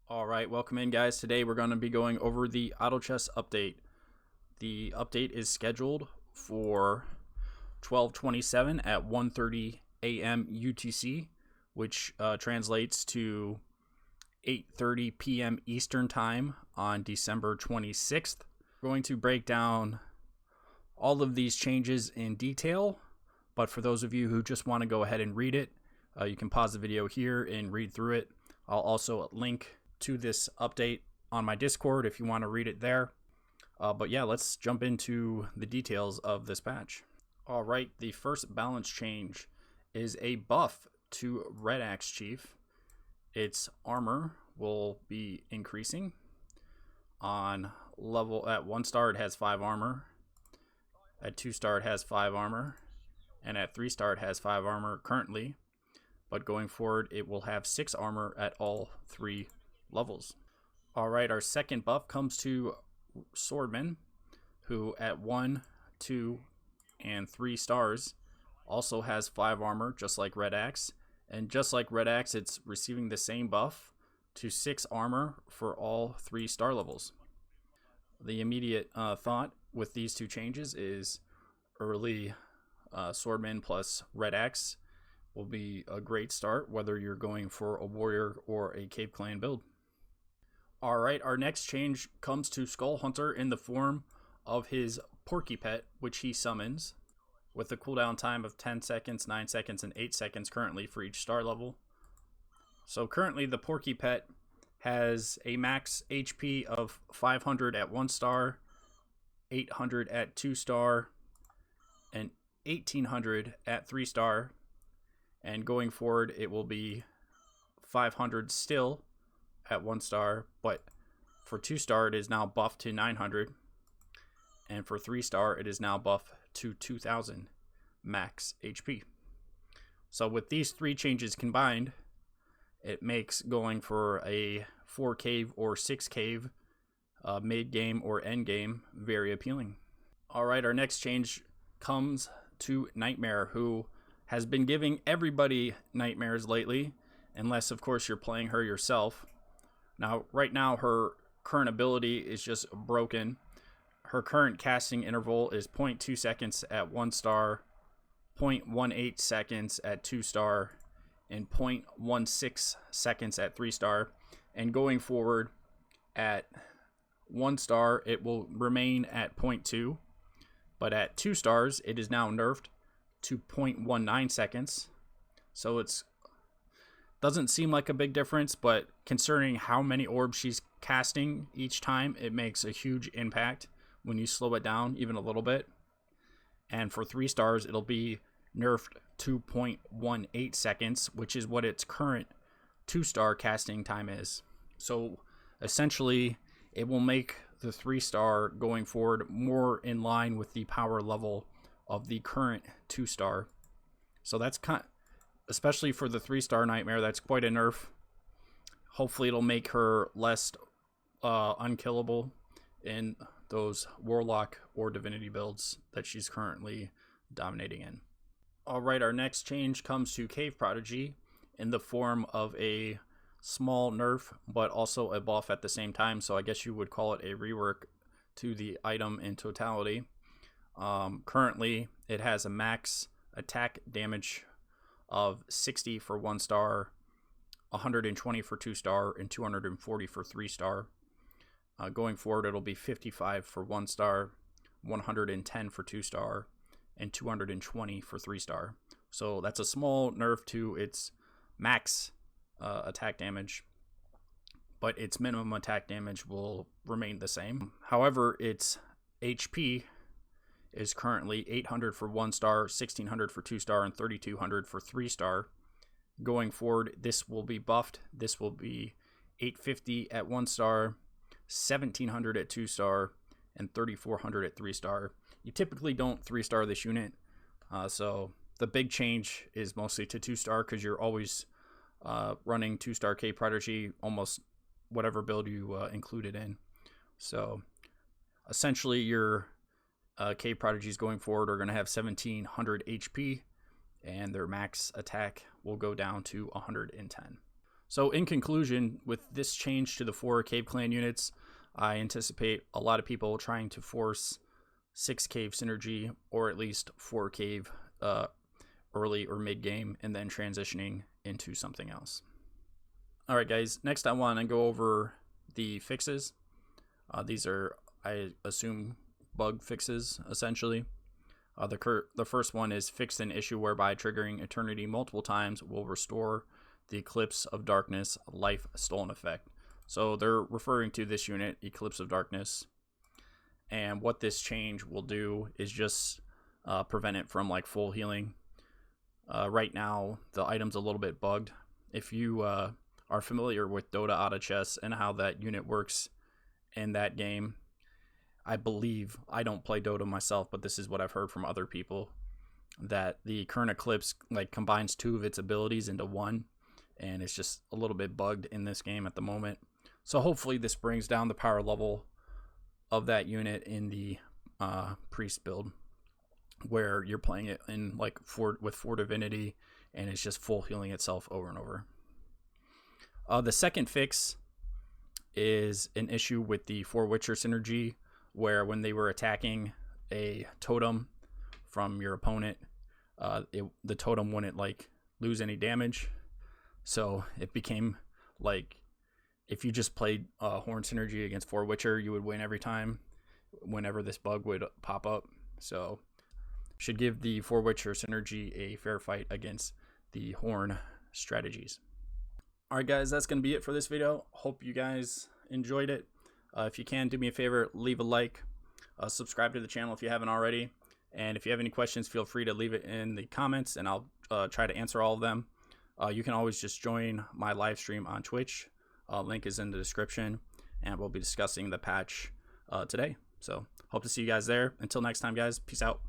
Alright, welcome in guys. Today we're going to be going over the auto chess update. The update is scheduled for 12/27 at 1:30 a.m. UTC, which translates to 8:30 p.m. Eastern Time on December 26th. We're going to break down all of these changes in detail, but for those of you who just want to go ahead and read it, you can pause the video here and read through it. I'll also link to this update on my Discord if you want to read it there. But yeah, let's jump into the details of this patch. Alright, the first balance change is a buff to Redaxe Chief. Its armor will be increasing. On level at 1 star it has 5 armor, at 2 star it has 5 armor, and at 3 star it has 5 armor currently, but going forward it will have 6 armor at all 3 levels. Alright, our second buff comes to Swordman, who at 1, 2, and 3 stars also has 5 armor, just like Redaxe. And just like Redaxe, it's receiving the same buff to 6 armor for all 3 star levels. The immediate thought with these two changes is early Swordman plus Redaxe will be a great start, whether you're going for a warrior or a cave clan build. Alright, our next change comes to Skull Hunter in the form of his Porky Pet, which he summons, with a cooldown time of 10 seconds, 9 seconds, and 8 seconds currently for each star level. So currently the Porky Pet has a max HP of 500 at 1 star, 800 at 2 star, and 1800 at 3 star. And going forward it will be 500 still at 1 star, but for 2 star it is now buffed to 900, and for 3 star it is now buffed to 2000 max HP. So with these 3 changes combined, it makes going for a 4 cave or 6 cave mid game or end game very appealing. Alright, our next change comes to Nightmare, who has been giving everybody nightmares lately, unless of course you're playing her yourself. Now, right now, her current ability is just broken. Her current casting interval is 0.2 seconds at 1 star, 0.18 seconds at 2 star, and 0.16 seconds at 3 star. And going forward at 1 star, it will remain at 0.2. But at 2 stars, it is now nerfed to 0.19 seconds. So it's doesn't seem like a big difference, but concerning how many orbs she's casting each time, it makes a huge impact when you slow it down even a little bit. And for 3 stars, it'll be nerfed to 0.18 seconds, which is what its current 2 star casting time is. So essentially, it will make the 3 star going forward more in line with the power level of the current 2 star. So that's especially for the 3 star Nightmare, that's quite a nerf. Hopefully it'll make her less unkillable in those Warlock or Divinity builds that she's currently dominating in. Alright, our next change comes to Cave Prodigy in the form of a small nerf, but also a buff at the same time. So I guess you would call it a rework to the item in totality. Currently, it has a max attack damage of 60 for 1 star, 120 for 2 star, and 240 for 3 star. Going forward, it'll be 55 for 1 star, 110 for 2 star, and 220 for 3 star. So that's a small nerf to its max attack damage, but its minimum attack damage will remain the same. However, its HP is currently 800 for 1 star, 1600 for 2 star, and 3200 for 3 star. Going forward, this will be buffed. This will be 850 at 1 star, 1700 at 2 star, and 3400 at 3 star. You typically don't 3 star this unit, so the big change is mostly to 2 star because you're always running 2 star K Prodigy almost whatever build you include it in. So essentially your K Prodigies going forward are going to have 1700 HP, and their max attack will go down to 110. So in conclusion, with this change to the 4 Cave Clan units, I anticipate a lot of people trying to force 6 Cave synergy, or at least 4 Cave early or mid game, and then transitioning into something else. Alright guys, next I want to go over the fixes. These are, I assume, bug fixes essentially. The first one is fixed an issue whereby triggering Eternity multiple times will restore the Eclipse of Darkness life stolen effect. So they're referring to this unit, Eclipse of Darkness, and what this change will do is just prevent it from like full healing. Right now the item's a little bit bugged. If you are familiar with Dota Auto Chess and how that unit works in that game, I believe, I don't play Dota myself, but this is what I've heard from other people, that the current Eclipse like combines 2 of its abilities into 1, and it's just a little bit bugged in this game at the moment. So hopefully this brings down the power level of that unit in the priest build, where you're playing it in like with 4 divinity, and it's just full healing itself over and over. The second fix is an issue with the 4 Witcher synergy, where when they were attacking a totem from your opponent, the totem wouldn't like lose any damage. So it became like, if you just played Horn synergy against 4 Witcher, you would win every time whenever this bug would pop up. So should give the 4 Witcher synergy a fair fight against the Horn strategies. Alright guys, that's going to be it for this video. Hope you guys enjoyed it. If you can, do me a favor, leave a like, subscribe to the channel if you haven't already, and if you have any questions, feel free to leave it in the comments and I'll try to answer all of them. You can always just join my live stream on Twitch. Link is in the description, and we'll be discussing the patch today. So hope to see you guys there. Until next time guys, peace out.